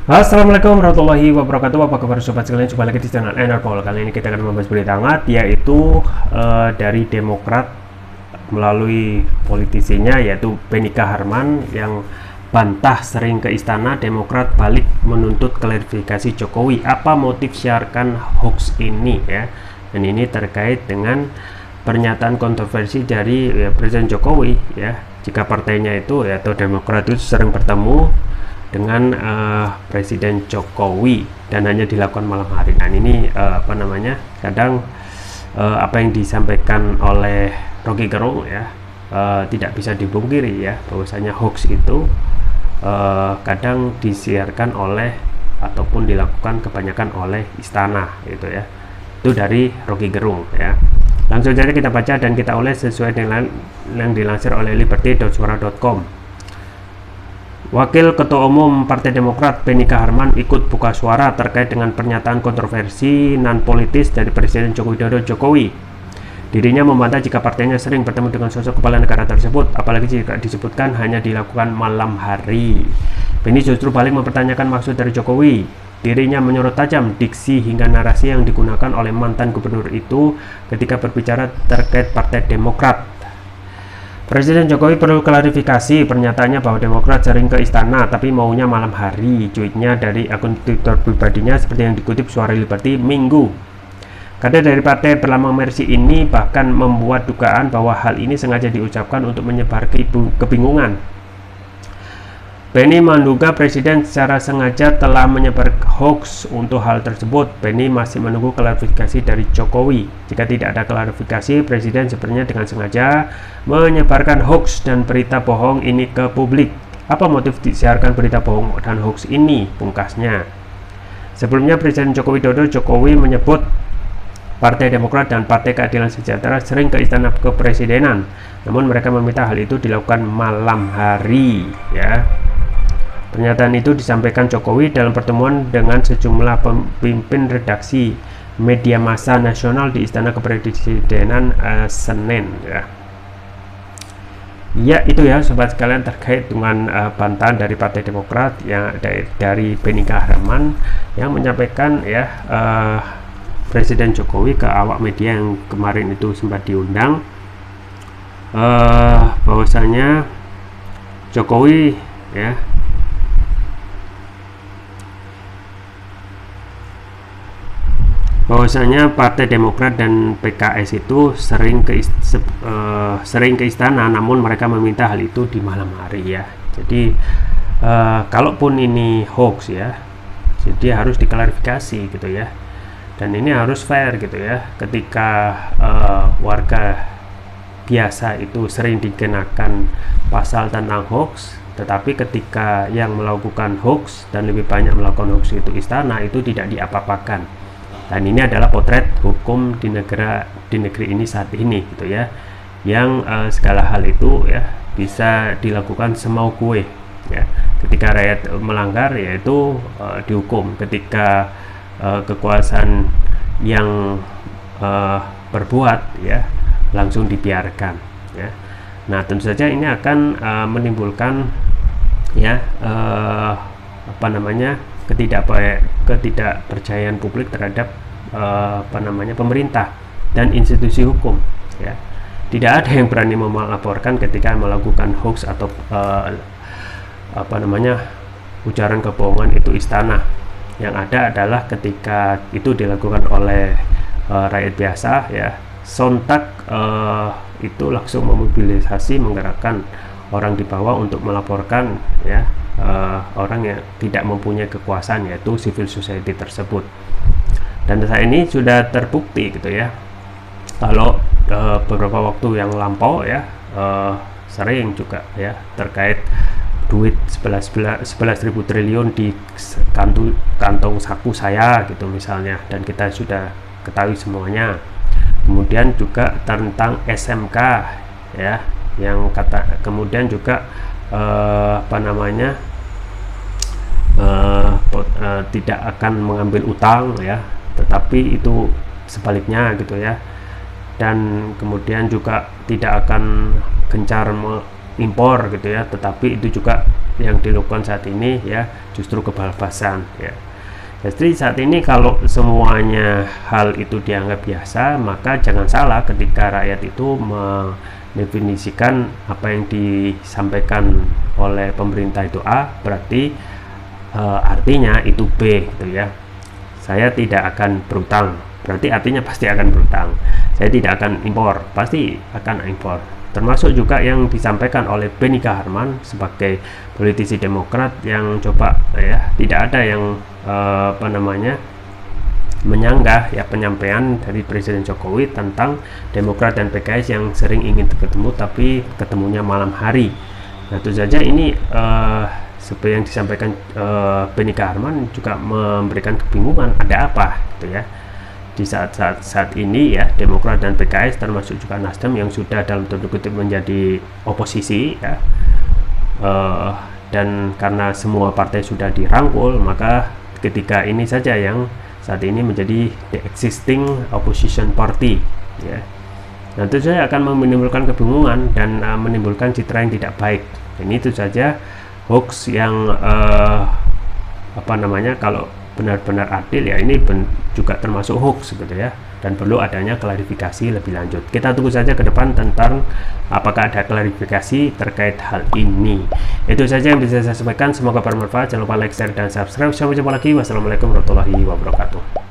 Assalamualaikum warahmatullahi wabarakatuh. Apa kabar sobat sekalian? Jumpa lagi di channel Enerpol. Kali ini kita akan membahas berita hangat, yaitu dari Demokrat melalui politisinya yaitu Benika Harman yang bantah sering ke istana. Demokrat balik menuntut klarifikasi Jokowi. Apa motif siarkan hoax ini ya? Dan ini terkait dengan pernyataan kontroversi dari Presiden Jokowi ya. Jika partainya itu atau Demokrat itu sering bertemu dengan Presiden Jokowi dan hanya dilakukan malam hari. Nah ini kadang apa yang disampaikan oleh Rocky Gerung ya tidak bisa dibungkiri ya, bahwasanya hoax itu kadang disiarkan oleh ataupun dilakukan kebanyakan oleh istana gitu ya. Itu dari Rocky Gerung ya. Langsung saja kita baca dan kita ulas sesuai dengan yang dilansir oleh liberty.suara.com. Wakil Ketua Umum Partai Demokrat Benika Harman ikut buka suara terkait dengan pernyataan kontroversi non-politis dari Presiden Joko Widodo Jokowi. Dirinya membantah jika partainya sering bertemu dengan sosok kepala negara tersebut, apalagi jika disebutkan hanya dilakukan malam hari. Beni justru balik mempertanyakan maksud dari Jokowi. Dirinya menyorot tajam diksi hingga narasi yang digunakan oleh mantan gubernur itu ketika berbicara terkait Partai Demokrat. Presiden Jokowi perlu klarifikasi pernyataannya bahwa Demokrat sering ke istana tapi maunya malam hari. Cuitnya dari akun Twitter pribadinya seperti yang dikutip Suara Liberty Minggu. Kader dari partai berlambang Mercy ini bahkan membuat dugaan bahwa hal ini sengaja diucapkan untuk menyebar kebingungan. Beni menduga Presiden secara sengaja telah menyebar hoax untuk hal tersebut. Beni masih menunggu klarifikasi dari Jokowi. Jika tidak ada klarifikasi, Presiden sebenarnya dengan sengaja menyebarkan hoax dan berita bohong ini ke publik. Apa motif disiarkan berita bohong dan hoax ini? Pungkasnya. Sebelumnya Presiden Joko Widodo Jokowi menyebut Partai Demokrat dan Partai Keadilan Sejahtera sering ke istana kepresidenan. Namun mereka meminta hal itu dilakukan malam hari ya. Pernyataan itu disampaikan Jokowi dalam pertemuan dengan sejumlah pemimpin redaksi media massa nasional di Istana Kepresidenan Senin ya. Ya itu ya sobat sekalian terkait dengan bantahan dari Partai Demokrat yang dari Benika Harman yang menyampaikan ya Presiden Jokowi ke awak media yang kemarin itu sempat diundang bahwasanya Jokowi ya bahwasanya Partai Demokrat dan PKS itu sering ke istana, namun mereka meminta hal itu di malam hari ya. Jadi kalaupun ini hoax ya, jadi harus diklarifikasi gitu ya. Dan ini harus fair gitu ya. Ketika warga biasa itu sering dikenakan pasal tentang hoax, tetapi ketika yang melakukan hoax dan lebih banyak melakukan hoax itu istana, itu tidak diapa-apakan. Dan ini adalah potret hukum di negeri ini saat ini gitu ya, yang segala hal itu ya bisa dilakukan semau gue ya. Ketika rakyat melanggar yaitu dihukum, ketika kekuasaan yang berbuat ya langsung dibiarkan ya. Nah tentu saja ini akan menimbulkan ya ketidakpercayaan publik terhadap pemerintah dan institusi hukum ya. Tidak ada yang berani melaporkan ketika melakukan hoax atau ujaran kebohongan itu istana. Yang ada adalah ketika itu dilakukan oleh rakyat biasa ya, sontak itu langsung memobilisasi, menggerakkan orang di bawah untuk melaporkan ya orang yang tidak mempunyai kekuasaan, yaitu civil society tersebut. Dan saat ini sudah terbukti gitu ya, kalau beberapa waktu yang lampau ya sering juga ya terkait duit 11.000 triliun di kantong saku saya gitu misalnya, dan kita sudah ketahui semuanya. Kemudian juga tentang SMK ya, yang kemudian juga tidak akan mengambil utang ya, tetapi itu sebaliknya gitu ya. Dan kemudian juga tidak akan gencar impor gitu ya, tetapi itu juga yang dilakukan saat ini ya justru kebablasan ya. Jadi saat ini kalau semuanya hal itu dianggap biasa, maka jangan salah ketika rakyat itu mendefinisikan apa yang disampaikan oleh pemerintah itu A, berarti artinya itu B gitu ya. Saya tidak akan berutang, berarti artinya pasti akan berutang. Saya tidak akan impor, pasti akan impor. Termasuk juga yang disampaikan oleh Benika Harman sebagai politisi Demokrat yang coba ya, tidak ada yang menyanggah ya penyampaian dari Presiden Jokowi tentang Demokrat dan PKS yang sering ingin ketemu tapi ketemunya malam hari. Nah, itu saja ini seperti yang disampaikan Benika Harman juga memberikan kebingungan, ada apa gitu ya. Di saat ini ya Demokrat dan PKS termasuk juga Nasdem yang sudah dalam tanda kutip menjadi oposisi ya, dan karena semua partai sudah dirangkul, maka ketika ini saja yang saat ini menjadi the existing opposition party ya. Nah, itu saja akan menimbulkan kebingungan dan menimbulkan citra yang tidak baik. Ini itu saja hoax yang kalau benar-benar adil ya, ini juga termasuk hoax gitu ya, dan perlu adanya klarifikasi lebih lanjut. Kita tunggu saja ke depan tentang apakah ada klarifikasi terkait hal ini. Itu saja yang bisa saya sampaikan, semoga bermanfaat. Jangan lupa like, share, dan subscribe. Sampai jumpa lagi. Wassalamualaikum warahmatullahi wabarakatuh.